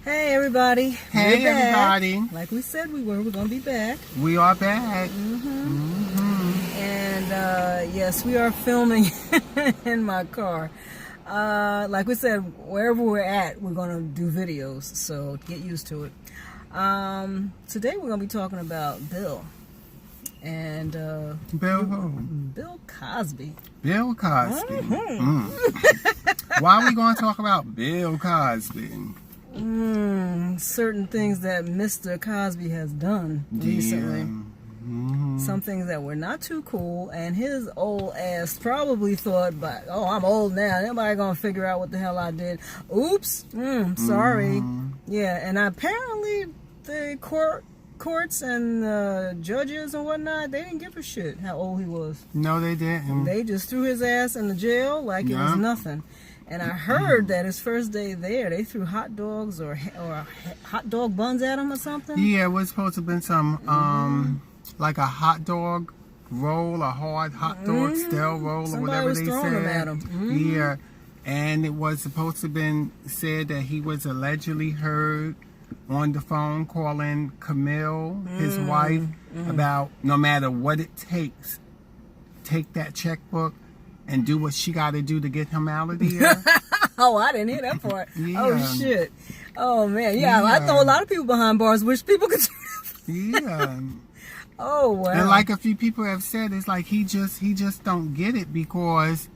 Hey everybody. Hey everybody. Like we said we're going to be back. We are back. And yes, we are filming in my car. Like we said, wherever we're at, we're going to do videos, so get used to it. Today we're going to be talking about Bill. And Bill Cosby. Bill Cosby. Why are we going to talk about Bill Cosby? Certain things that Mr. Cosby has done recently. Some things that were not too cool, and his old ass probably thought, "But I'm old now. Nobody gonna figure out what the hell I did. Oops, sorry." Yeah, and apparently the courts and judges and whatnot, they didn't give a shit how old he was. No, they didn't. They just threw his ass in the jail like it was nothing. And I heard that his first day there, they threw hot dogs or hot dog buns at him or something. Yeah, it was supposed to have been some, like a hot dog roll, a hard hot dog stale roll, Somebody or whatever was they throwing said. them at him. Yeah, and it was supposed to have been said that he was allegedly heard on the phone calling Camille, his wife, about no matter what it takes, take that checkbook and do what she got to do to get him out of there. Oh, I didn't hear that part. Yeah. Oh, shit. Oh, man. Yeah, I know a lot of people behind bars wish people could do that. Yeah. Oh, wow. And like a few people have said, it's like he just don't get it because,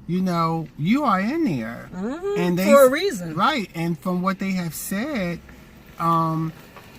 you know, you are in there. And for a reason. Right. And from what they have said,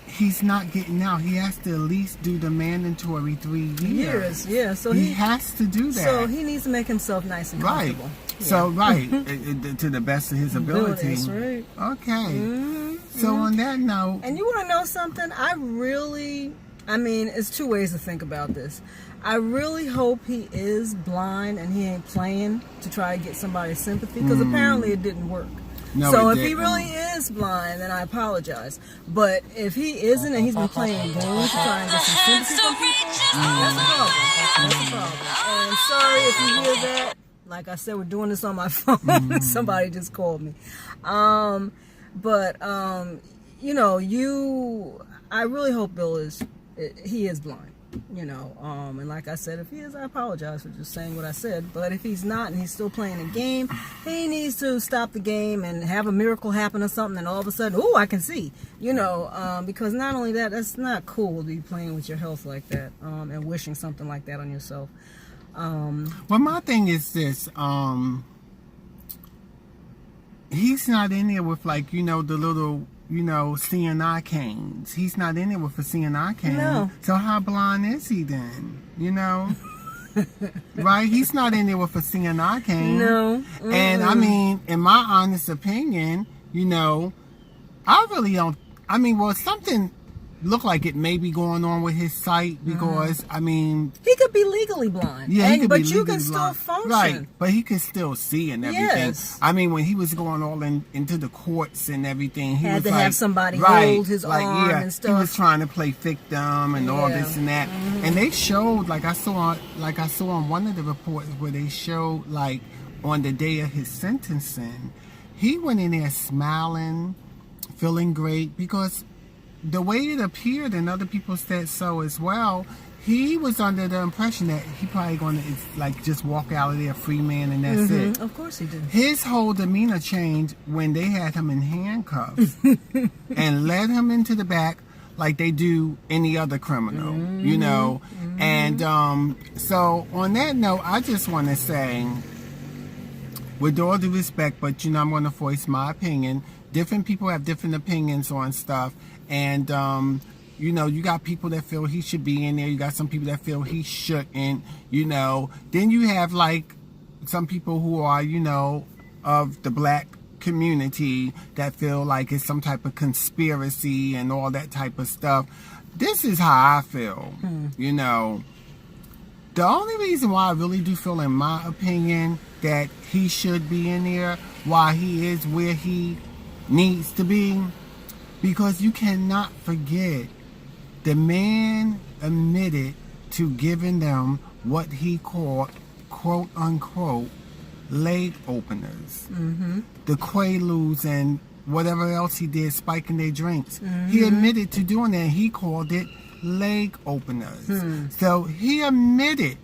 he's not getting out. He has to at least do the mandatory 3 years. Yeah. So he has to do that. So he needs to make himself nice and comfortable. Yeah. So, to the best of his ability. That's right. Okay. So on that note. And you want to know something? I mean, it's two ways to think about this. I really hope he is blind and he ain't playing to try to get somebody's sympathy, because apparently it didn't work. No, so if he really is blind, then I apologize. But if he isn't and he's been playing games to try and get some sympathy from people, that's a problem. That's a problem. And sorry if you hear that. Like I said, we're doing this on my phone. Somebody just called me. You know, I really hope Bill is blind. You know, and like I said, if he is, I apologize for just saying what I said. But if he's not and he's still playing a game, he needs to stop the game and have a miracle happen or something, and all of a sudden, oh, I can see. You know, because not only that, that's not cool to be playing with your health like that, and wishing something like that on yourself. Well, my thing is this. He's not in there with, like, you know, the little, you know, CNI canes. He's not in there with a CNI cane. No. So how blind is he then? You know? Right? He's not in there with a CNI cane. No. And I mean, in my honest opinion, you know, I really don't. I mean, well, something look like it may be going on with his sight, because I mean, he could be legally blind. Yeah, but you can still function. Right, but he can still see and everything. Yes. I mean, when he was going all into the courts and everything, he had was to like, have somebody hold his arm and stuff. He was trying to play victim and all this and that. And they showed, like I saw on one of the reports where they showed, like, on the day of his sentencing, he went in there smiling, feeling great, because the way it appeared, and other people said so as well, he was under the impression that he probably going to, like, just walk out of there a free man and that's it. Of course he did. His whole demeanor changed when they had him in handcuffs and led him into the back like they do any other criminal, you know. And so on that note, I just want to say, with all due respect, but, you know, I'm going to voice my opinion. Different people have different opinions on stuff. And, you know, you got people that feel he should be in there. You got some people that feel he shouldn't, you know. Then you have, like, some people who are, you know, of the black community that feel like it's some type of conspiracy and all that type of stuff. This is how I feel, you know. The only reason why I really do feel, in my opinion, that he should be in there, why he is where he needs to be, because you cannot forget the man admitted to giving them what he called, quote unquote, leg openers. The Quaaludes and whatever else he did, spiking their drinks. He admitted to doing that. He called it leg openers. So he admitted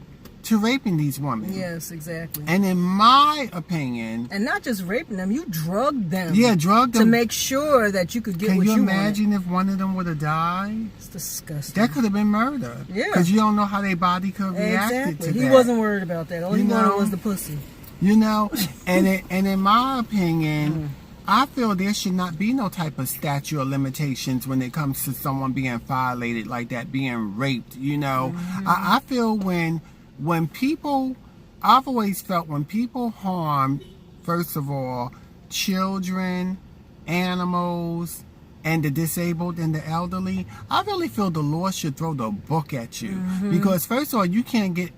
to raping these women. Yes, exactly. And in my opinion... And not just raping them, you drugged them. Yeah, drugged them. To make sure that you could get what you Can wanted. you imagine if one of them would have died? It's disgusting. That could have been murder. Yeah. Because you don't know how their body could have reacted to that. He wasn't worried about that. All he wanted was the pussy. You know? and in my opinion... I feel there should not be no type of statute of limitations when it comes to someone being violated like that, being raped, you know. I feel when people, I've always felt when people harm, first of all, children, animals, and the disabled and the elderly, I really feel the law should throw the book at you. Because first of all, you can't get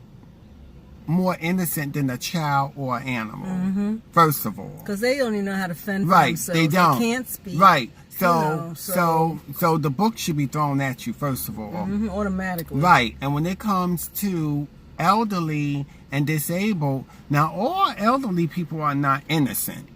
more innocent than a child or an animal, first of all. Because they don't even know how to fend for themselves. They don't. They can't speak. Right. So the book should be thrown at you, first of all. Automatically. Right. And when it comes to elderly and disabled, now all elderly people are not innocent.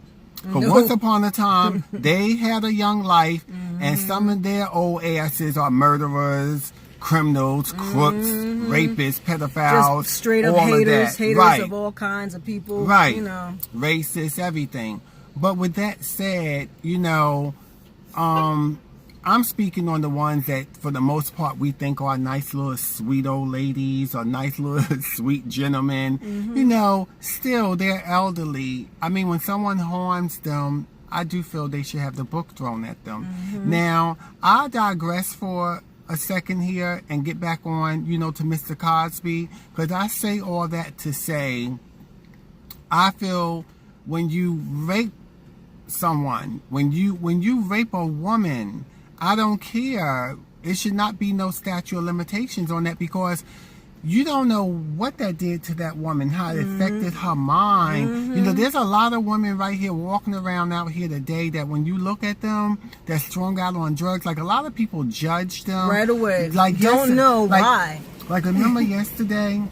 But once upon a time, they had a young life, and some of their old asses are murderers, criminals, crooks, rapists, pedophiles, just straight up all haters, of that. haters of all kinds of people, you know, racist, everything. But with that said, you know, I'm speaking on the ones that, for the most part, we think are nice little sweet old ladies or nice little sweet gentlemen. You know, still they're elderly. I mean, when someone harms them, I do feel they should have the book thrown at them. Now, I digress for a second here and get back on, you know, to Mr. Cosby, because I say all that to say, I feel when you rape someone, when you rape a woman, I don't care. It should not be no statute of limitations on that, because you don't know what that did to that woman, how it affected her mind. You know, there's a lot of women right here walking around out here today that when you look at them, they're strung out on drugs. Like, a lot of people judge them right away. Like, don't know why. Like, remember yesterday,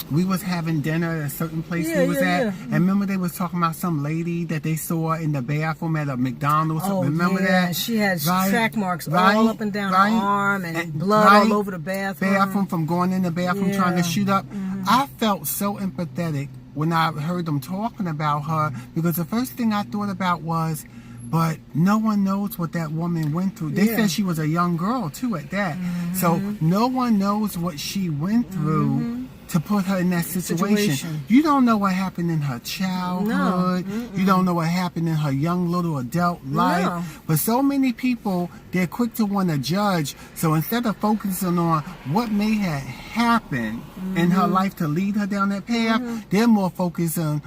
we was having dinner at a certain place we was at, and remember they was talking about some lady that they saw in the bathroom at a McDonald's. Remember that? She had track marks all up and down her arm, and blood all over the bathroom from going in the bathroom trying to shoot up. I felt so empathetic when I heard them talking about her, because the first thing I thought about was, but no one knows what that woman went through. They said she was a young girl too at that. So no one knows what she went through to put her in that situation. You don't know what happened in her childhood. You don't know what happened in her young little adult life. But so many people, they're quick to want to judge. So instead of focusing on what may have happened in her life to lead her down that path, they're more focused on,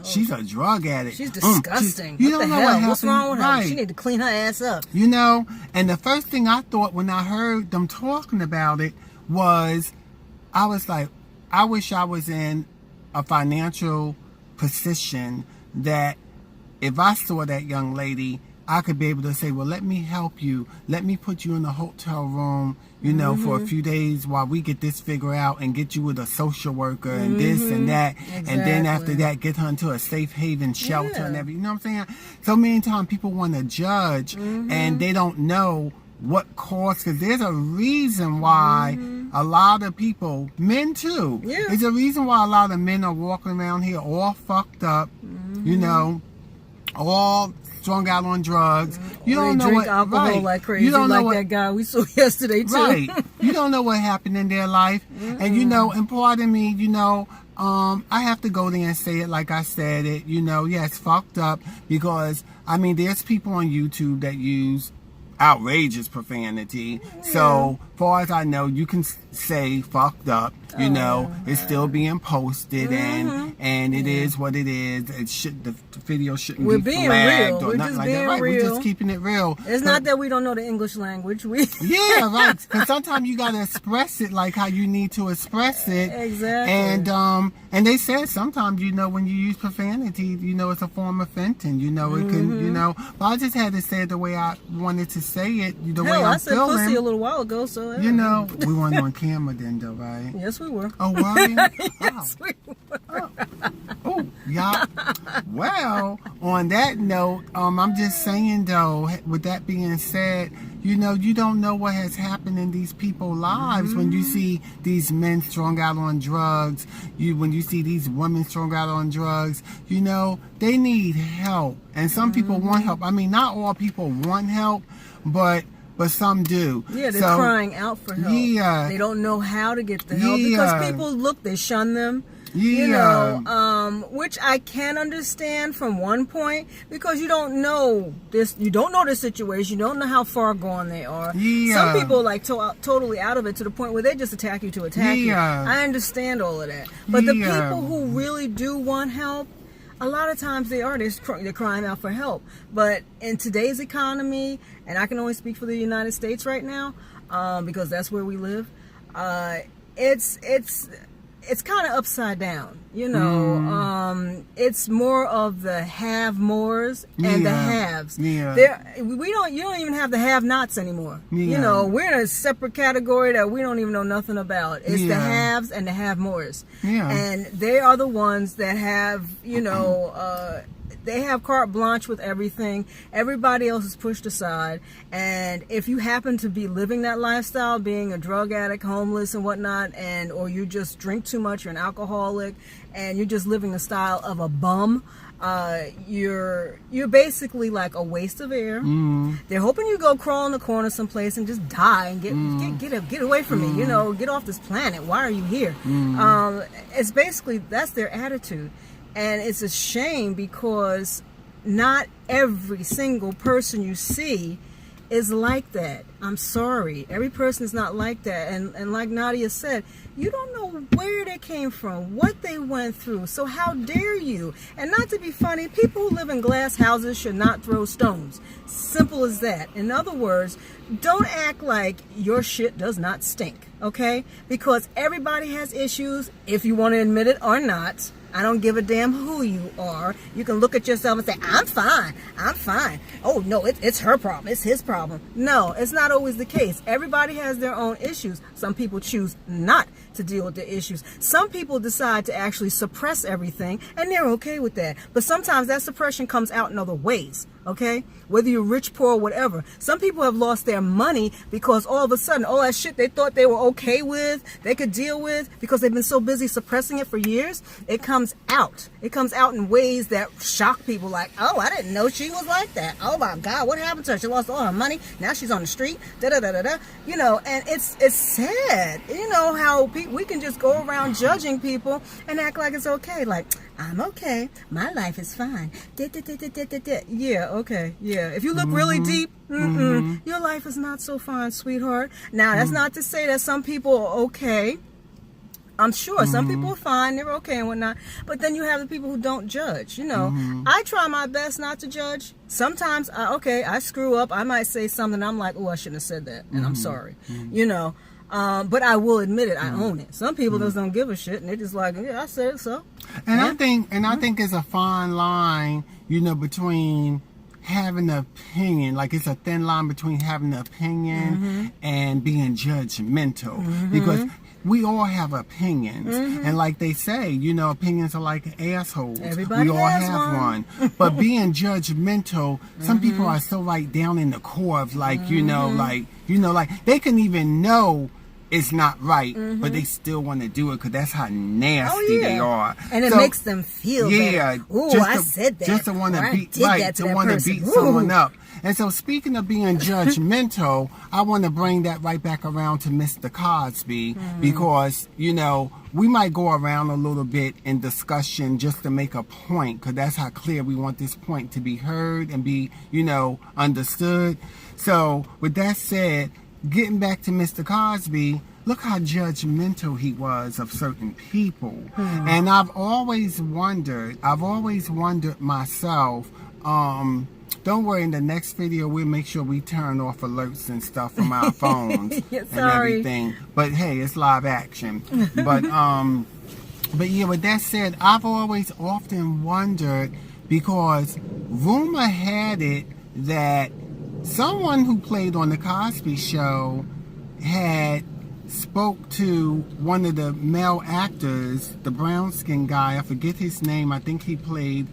she's a drug addict. She's disgusting. You don't know what happened. What's wrong with her? She need to clean her ass up. You know, and the first thing I thought when I heard them talking about it was, I was like, I wish I was in a financial position that if I saw that young lady, I could be able to say, well, let me help you. Let me put you in a hotel room, you know, for a few days while we get this figured out, and get you with a social worker and this and that. And then after that, get her into a safe haven shelter and everything. You know what I'm saying? So many times people want to judge and they don't know what caused, because there's a reason why a lot of people, men too, there's a reason why a lot of men are walking around here all fucked up, you know, all strung out on drugs. You don't know drink what alcohol like crazy. You don't know like that guy we saw yesterday too. Right. You don't know what happened in their life. And you know, and pardon me, you know, I have to go there and say it like I said it, you know, it's fucked up, because I mean, there's people on YouTube that use outrageous profanity. So far as I know, you can say fucked up, you know, it's still being posted, and it is what it is. It the video shouldn't We're be being flagged real. or We're nothing just like being that. Right, real. we're just keeping it real. It's not that we don't know the English language. Yeah, right. Because sometimes you gotta express it like how you need to express it. Exactly. And they said sometimes, you know, when you use profanity, you know, it's a form of venting. You know, it can, you know. But I just had to say it the way I wanted to say it, the way I'm I said feeling. pussy a little while ago, so you know, we weren't on camera then, though, right? Yes, we were. Oh, were we? Yes, we were. Oh, Yup. Well, on that note, I'm just saying though, with that being said, you know, you don't know what has happened in these people's lives when you see these men strung out on drugs. When you see these women strung out on drugs, you know, they need help. And some people want help. I mean, not all people want help, but some do. Yeah, they're crying out for help. Yeah. They don't know how to get the help because people they shun them. Yeah. You know, which I can understand from one point because you don't know this situation, you don't know how far gone they are. Yeah. Some people like totally out of it to the point where they just attack you to attack you. I understand all of that, but the people who really do want help, a lot of times they're crying out for help. But in today's economy, and I can only speak for the United States right now, because that's where we live. It's kind of upside down, you know. It's more of the have-mores and the haves. Yeah. You don't even have the have-nots anymore. You know, we're in a separate category that we don't even know nothing about. It's the haves and the have-mores. Yeah. And they are the ones that have, you know, they have carte blanche with everything. Everybody else is pushed aside. And if you happen to be living that lifestyle, being a drug addict, homeless and whatnot, or you just drink too much, you're an alcoholic, and you're just living the style of a bum, you're basically like a waste of air. They're hoping you go crawl in the corner someplace and just die and get away from me. You know, get off this planet. Why are you here? It's basically, that's their attitude. And it's a shame because not every single person you see is like that. I'm sorry. Every person is not like that. And like Nadia said, you don't know where they came from, what they went through. So how dare you? And not to be funny, people who live in glass houses should not throw stones. Simple as that. In other words, don't act like your shit does not stink, okay? Because everybody has issues, if you want to admit it or not. I don't give a damn who you are. You can look at yourself and say, I'm fine. I'm fine. Oh, no, it's her problem. It's his problem. No, it's not always the case. Everybody has their own issues. Some people choose not to deal with the issues. Some people decide to actually suppress everything, and they're okay with that. But sometimes that suppression comes out in other ways, okay? Whether you're rich, poor, whatever. Some people have lost their money because all of a sudden, all that shit they thought they were okay with, they could deal with, because they've been so busy suppressing it for years, it comes out. It comes out in ways that shock people, like, oh, I didn't know she was like that. Oh my God, what happened to her? She lost all her money. Now she's on the street. Da-da-da-da-da. You know, and it's sad. You know how we can just go around judging people and act like it's okay. Like, I'm okay. My life is fine. Yeah, okay. Yeah. If you look really deep, your life is not so fine, sweetheart. Now, that's not to say that some people are okay. I'm sure some people are fine, they're okay and whatnot. But then you have the people who don't judge. You know, I try my best not to judge. Sometimes, I screw up. I might say something. I'm like, oh, I shouldn't have said that, and I'm sorry. You know, but I will admit it. I own it. Some people just don't give a shit, and they're just like, yeah, I said it, so. And I think it's a fine line, you know, between having an opinion, like it's a thin line between having an opinion and being judgmental, because we all have opinions, and like they say, you know, opinions are like assholes. Everybody we all has have one. But being judgmental, some people are so like down in the core of like, you know, like they can even know it's not right, but they still want to do it because that's how nasty they are. And it makes them feel better. Ooh, I said that. Just to want to beat, beat someone up. And so speaking of being judgmental, I want to bring that right back around to Mr. Cosby, because, you know, we might go around a little bit in discussion just to make a point, because that's how clear we want this point to be heard and be, you know, understood. So with that said, getting back to Mr. Cosby, look how judgmental he was of certain people. And I've always wondered myself, don't worry, in the next video, we'll make sure we turn off alerts and stuff from our phones and everything. But hey, it's live action. But yeah, with that said, I've always often wondered, because rumor had it that someone who played on the Cosby Show had spoke to one of the male actors, the brown skin guy. I forget his name. I think he played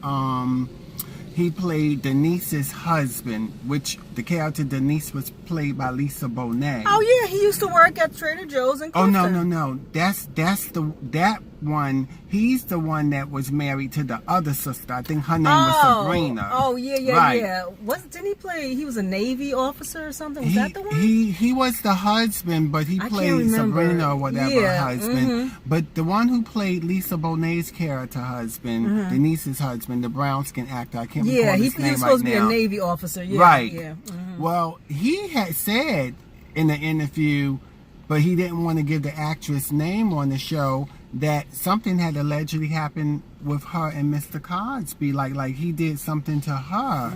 Denise's husband, which the character Denise was played by Lisa Bonet. Oh yeah, he used to work at Trader Joe's in Oh Clifton. no. That's that one. He's the one that was married to the other sister. I think her name was Sabrina. Oh yeah, Right. yeah. Didn't he play? He was a Navy officer or something. Was that the one? He was the husband, but he I played can't remember. Sabrina or whatever Yeah, husband. But the one who played Lisa Bonet's character husband, Denise's husband, the brown skin actor, I can't recall he his name was supposed right to be now. a Navy officer. Yeah, Right. Yeah. Well, he had said in the interview, but he didn't want to give the actress name on the show, that something had allegedly happened with her and Mr. Cosby, like he did something to her.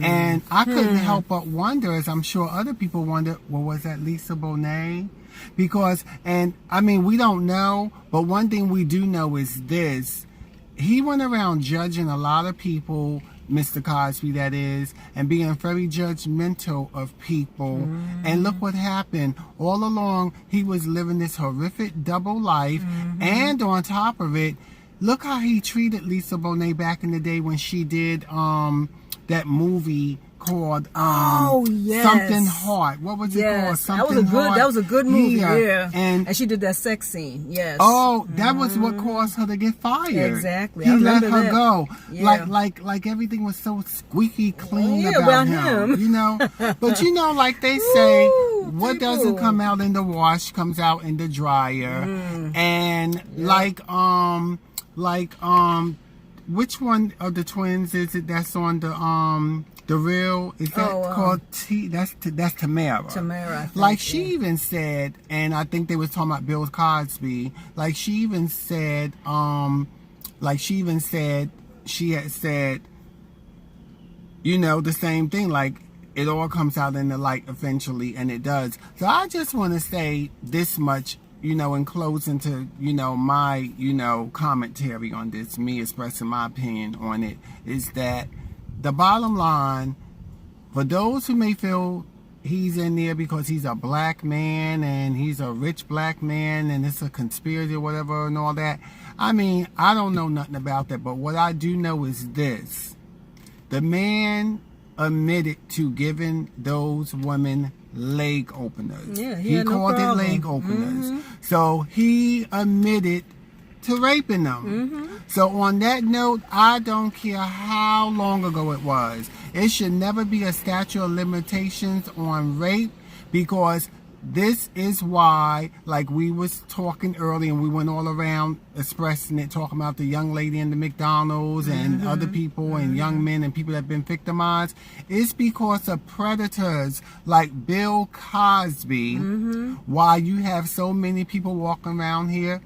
And I couldn't help but wonder, as I'm sure other people wonder, well, was that Lisa Bonet? Because, and I mean, we don't know, but one thing we do know is this: he went around judging a lot of people, Mr. Cosby that is, and being very judgmental of people. And look what happened. All along, he was living this horrific double life. And on top of it, look how he treated Lisa Bonet back in the day when she did that movie called Something Hard. What was it called? Something Hard. That was a good movie. Yeah. And she did that sex scene. Yes. oh, that was what caused her to get fired. Exactly. He I let remember her that. go. Yeah. Like everything was so squeaky clean Yeah, about about him. You know? But you know, like they say, Ooh, what people. doesn't come out in the wash comes out in the dryer. And which one of the twins is it that's on the Real? Is that called T? That's Tamara. Tamara, I think, Like she even said, and I think they was talking about Bill Cosby. Like she even said, she had said, you know, the same thing. Like it all comes out in the light eventually, and it does. So I just want to say this much, you know, in closing to, you know, my, you know, commentary on this, me expressing my opinion on it, is that the bottom line, for those who may feel he's in there because he's a black man and he's a rich black man and it's a conspiracy or whatever and all that, I mean, I don't know nothing about that, but what I do know is this: the man admitted to giving those women leg openers. Yeah, he called it leg openers. So he admitted to raping them. So on that note, I don't care how long ago it was. It should never be a statute of limitations on rape, because this is why, like we was talking earlier, and we went all around expressing it, talking about the young lady in the McDonald's and other people and young men and people that have been victimized. It's because of predators like Bill Cosby. Why you have so many people walking around here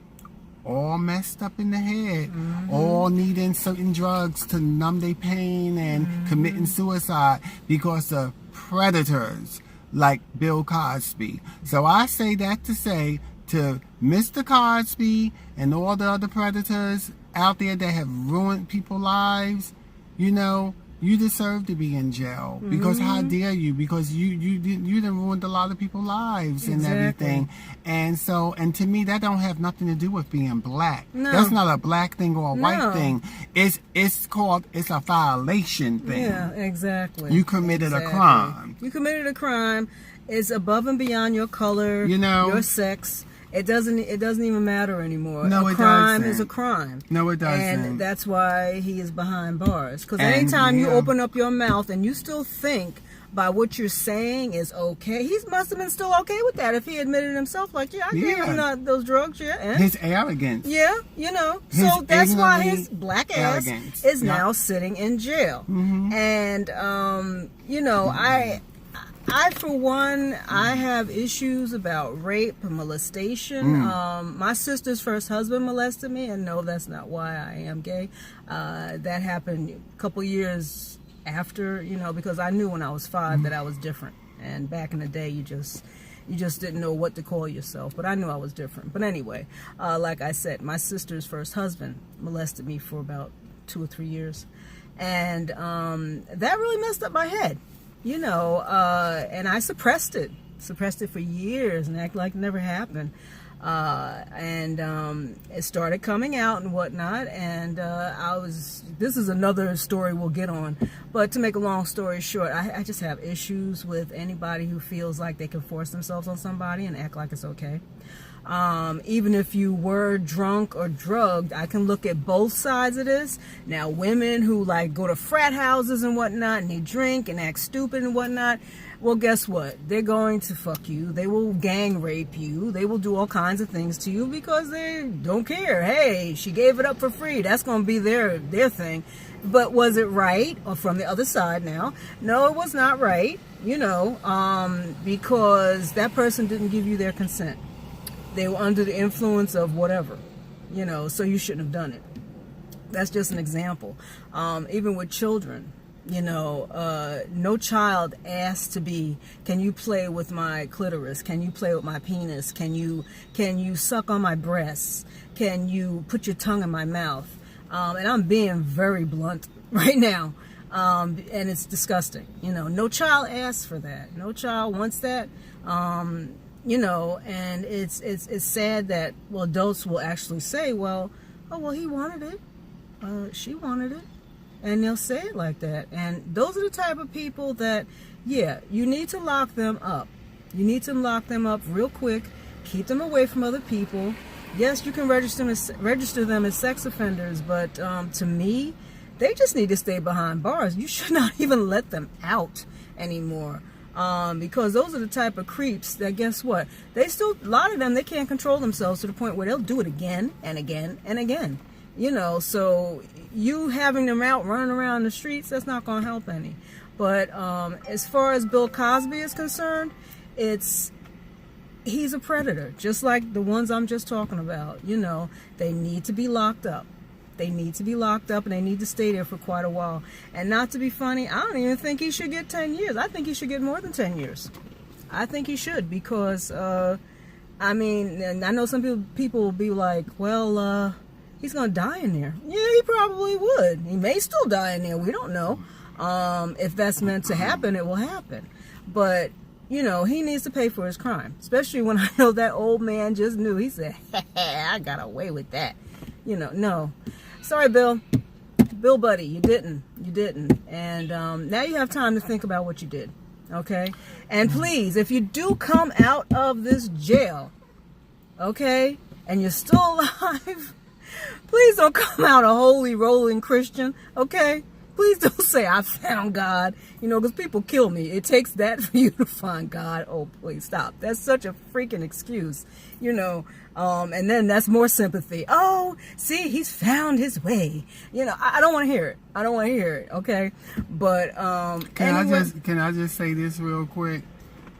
all messed up in the head, all needing certain drugs to numb their pain and committing suicide because of predators like Bill Cosby. So I say that to say to Mr. Cosby and all the other predators out there that have ruined people's lives, you know, you deserve to be in jail. Because how dare you? Because you done ruined a lot of people's lives and everything. And so, and to me, that don't have nothing to do with being black. No. That's not a black thing or a white thing. It's a violation thing. Yeah, exactly. You committed a crime. You committed a crime. It's above and beyond your color, You know? your sex. It doesn't even matter anymore. No, a it crime doesn't. is a crime. No, it doesn't. And that's why he is behind bars. Because And, anytime you yeah. open up your mouth and you still think by what you're saying is okay, he must have been still okay with that if he admitted himself, like, yeah, I gave him those drugs, and His arrogance. yeah, you know. His So that's why ignorant his black ass arrogance. is Yep. now sitting in jail. And you know, I for one, I have issues about rape and molestation. My sister's first husband molested me, and no, that's not why I am gay. That happened a couple years after, you know, because I knew when I was 5 that I was different. And back in the day, you just didn't know what to call yourself. But I knew I was different. But anyway, like I said, my sister's first husband molested me for about 2 or 3 years. And that really messed up my head. You know, and I suppressed it suppressed it for years and act like it never happened. It started coming out and whatnot, and this is another story we'll get on, but to make a long story short, I just have issues with anybody who feels like they can force themselves on somebody and act like it's okay. Even if you were drunk or drugged, I can look at both sides of this. Now, women who like go to frat houses and whatnot, and they drink and act stupid and whatnot, well, guess what? They're going to fuck you. They will gang rape you. They will do all kinds of things to you because they don't care. Hey, she gave it up for free. That's going to be their thing. But was it right? Or from the other side now? No, it was not right, because that person didn't give you their consent. They were under the influence of whatever, so you shouldn't have done it. That's just an example. Even with children, no child asks to be, can you play with my clitoris? Can you play with my penis? Can you suck on my breasts? Can you put your tongue in my mouth? And I'm being very blunt right now. And it's disgusting. No child asks for that. No child wants that. And it's sad that, adults will actually say, he wanted it. She wanted it. And they'll say it like that. And those are the type of people that, you need to lock them up. You need to lock them up real quick. Keep them away from other people. Yes, you can register them as sex offenders, but to me, they just need to stay behind bars. You should not even let them out anymore. Because those are the type of creeps that, guess what? A lot of them, they can't control themselves to the point where they'll do it again and again and again. So you having them out running around the streets, that's not going to help any. But as far as Bill Cosby is concerned, he's a predator, just like the ones I'm just talking about. They need to be locked up. They need to be locked up, and they need to stay there for quite a while. And not to be funny, I don't even think he should get 10 years. I think he should get more than 10 years. I think he should, because, and I know some people will be like, he's going to die in there. Yeah, he probably would. He may still die in there. We don't know. If that's meant to happen, it will happen. But, he needs to pay for his crime. Especially when I know that old man just knew. He said, I got away with that. No. Sorry, Bill. Bill, buddy, you didn't. And now you have time to think about what you did. Okay? And please, if you do come out of this jail, okay, and you're still alive, please don't come out a holy rolling Christian, okay? Please don't say, I found God, because people kill me. It takes that for you to find God. Oh, please stop. That's such a freaking excuse, and then that's more sympathy. Oh, see, he's found his way. I don't want to hear it. Okay? But, Can I just say this real quick?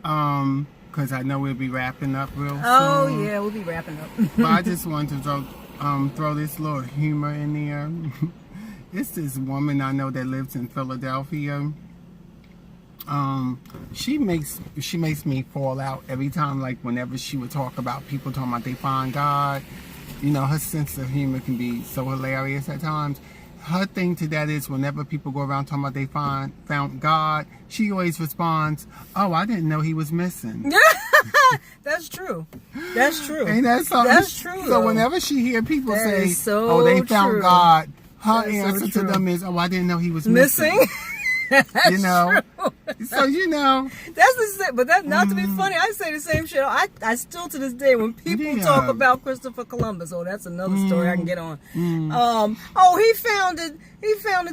Because I know we'll be wrapping up real soon. Oh, yeah, we'll be wrapping up. But I just wanted to throw this little humor in there. It's this woman I know that lives in Philadelphia. She makes me fall out every time, like whenever she would talk about people talking about they find God. Her sense of humor can be so hilarious at times. Her thing to that is whenever people go around talking about they found God, she always responds, "Oh, I didn't know he was missing." That's true. Ain't that something? That's true. So whenever she hear people say, so "Oh, they found true. God," her That is answer so to them is, "Oh, I didn't know he was missing." That's True. So that's the same. But that's not to be funny. I say the same shit. I still to this day when people talk about Christopher Columbus. Oh, that's another story I can get on. He founded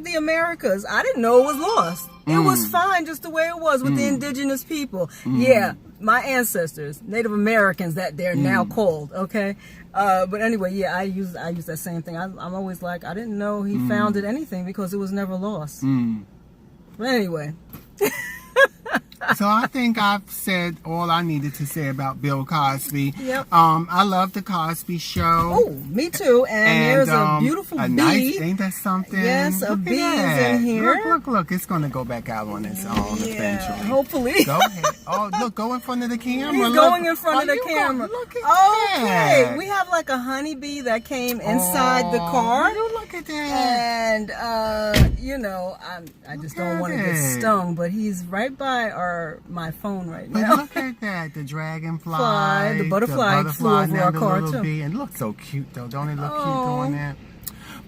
the Americas. I didn't know it was lost. It was fine just the way it was with the indigenous people. Yeah, my ancestors, Native Americans, that they're now called. Okay. But anyway, yeah, I use that same thing. I'm always like, I didn't know he founded anything because it was never lost. But anyway. So I think I've said all I needed to say about Bill Cosby. Yep. I love the Cosby Show. Oh, me too. And there's a beautiful bee. Nice, ain't that something? Yes, a bee is in here. Look. It's going to go back out on its own eventually. Hopefully. Go ahead. Oh, look, go in front of the camera. He's going in front of the camera. Look at okay. that. We have like a honeybee that came inside the car. Look look at that. And I just don't want to get stung, but he's right by my phone right now. But look at that, the dragonfly, the butterfly flew over our car too. Bee. And it looks so cute though, don't it look cute doing that?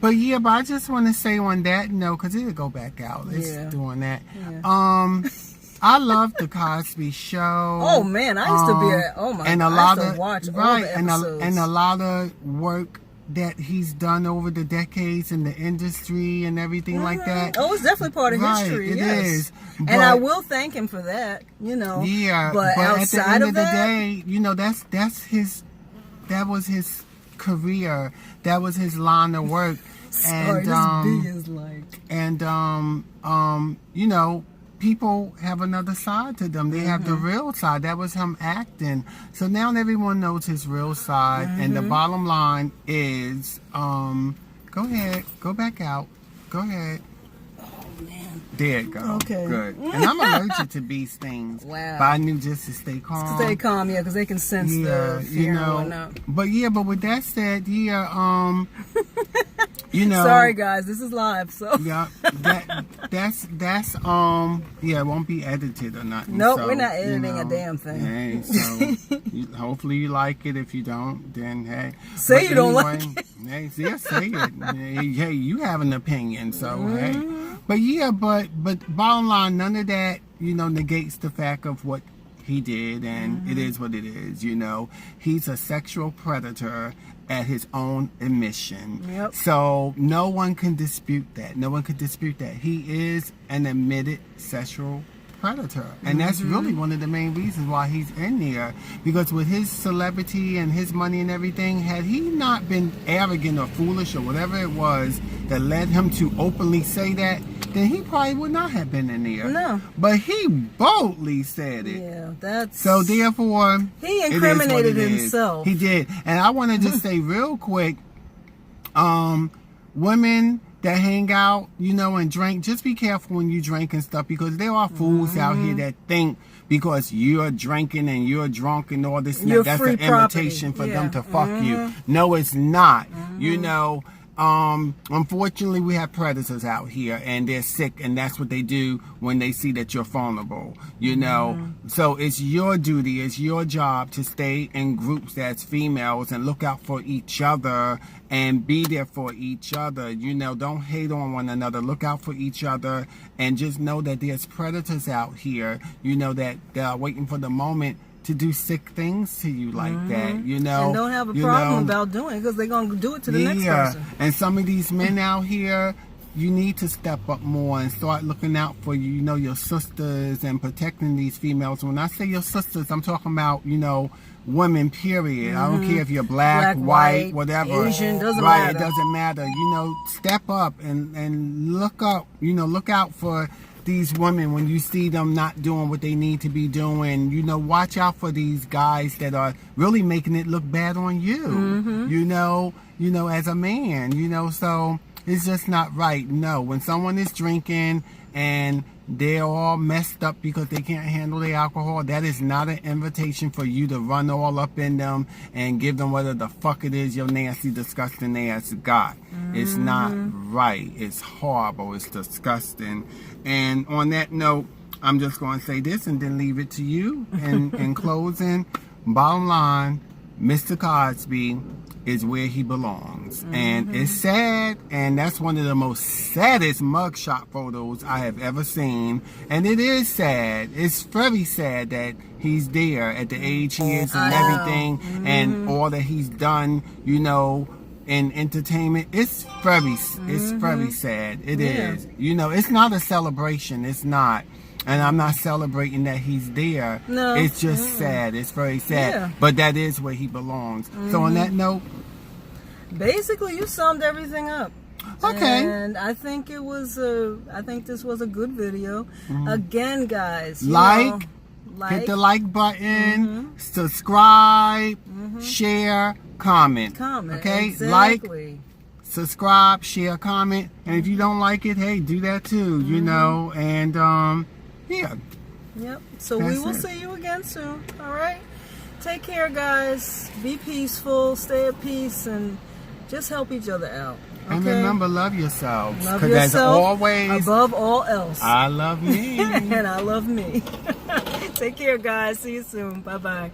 But yeah, but I just want to say on that note, because it'll go back out. It's doing that. Yeah. I love the Cosby Show. Oh man, I used to be and I used to watch all the episodes. And a lot of work that he's done over the decades in the industry and everything like that. Oh, it's definitely part of history. It is. But, and I will thank him for that. Yeah. But outside at the end of the day, that was his career. That was his line of work. Sorry, this bee is like. And people have another side to them. They have the real side. That was him acting. So now everyone knows his real side. And the bottom line is, go ahead, go back out. Go ahead. Oh man. There you go. Okay. Good. And I'm allergic to bee stings. Wow. But I knew just to stay calm. Stay calm, yeah, because they can sense the fear and whatnot. But with that said, Sorry guys, this is live, so yeah, that's it won't be edited or nothing. Nope, so, we're not editing a damn thing. Hey, so hopefully you like it. If you don't, then hey, say you don't like it. Hey, say it. Hey, you have an opinion, so hey. But bottom line, none of that negates the fact of what he did, and it is what it is. He's a sexual predator at his own admission. Yep. So no one can dispute that. No one can dispute that. He is an admitted sexual predator. And that's really one of the main reasons why he's in there. Because with his celebrity and his money and everything, had he not been arrogant or foolish or whatever it was that led him to openly say that, then he probably would not have been in there. No. But he boldly said it. Yeah, that's... So therefore... He incriminated himself. He did. And I want to just say real quick, women that hang out, and drink, just be careful when you drink and stuff, because there are fools out here that think because you're drinking and you're drunk and all this, that's an invitation for them to fuck you. No, it's not. Unfortunately, we have predators out here, and they're sick, and that's what they do when they see that you're vulnerable, So it's your duty, it's your job to stay in groups that's females and look out for each other and be there for each other. Don't hate on one another. Look out for each other, and just know that there's predators out here, that are waiting for the moment to do sick things to you like that, And don't have a problem about doing it, because they're going to do it to the next person. And some of these men out here, you need to step up more and start looking out for your sisters and protecting these females. When I say your sisters, I'm talking about, women, period. I don't care if you're black, white, whatever. Asian, doesn't matter. It doesn't matter. Step up and look up, look out for these women when you see them not doing what they need to be doing. Watch out for these guys that are really making it look bad on you. As a man, so it's just not right. No, when someone is drinking and they're all messed up because they can't handle the alcohol, that is not an invitation for you to run all up in them and give them whatever the fuck it is your nasty, disgusting ass got. It's not right. It's horrible. It's disgusting. And on that note, I'm just going to say this and then leave it to you. And in closing, bottom line, Mr. Cosby is where he belongs. And it's sad, and that's one of the most saddest mugshot photos I have ever seen. And it is sad. It's very sad that he's there at the age he is and everything, and all that he's done, in entertainment. It's very sad. It is. It's not a celebration. It's not. And I'm not celebrating that he's there. No. It's just sad. It's very sad. Yeah. But that is where he belongs. So on that note, basically you summed everything up. Okay. And I think this was a good video. Again, guys, hit the like button, subscribe, share, comment. Okay? Exactly. Like, subscribe, share, comment. And if you don't like it, hey, do that too, and yeah. Yep. So we will see you again soon. All right. Take care, guys. Be peaceful. Stay at peace, and just help each other out. And Okay? remember, love yourselves. Love Because as yourself always, above all else. I love me. And I love me. Take care, guys. See you soon. Bye-bye.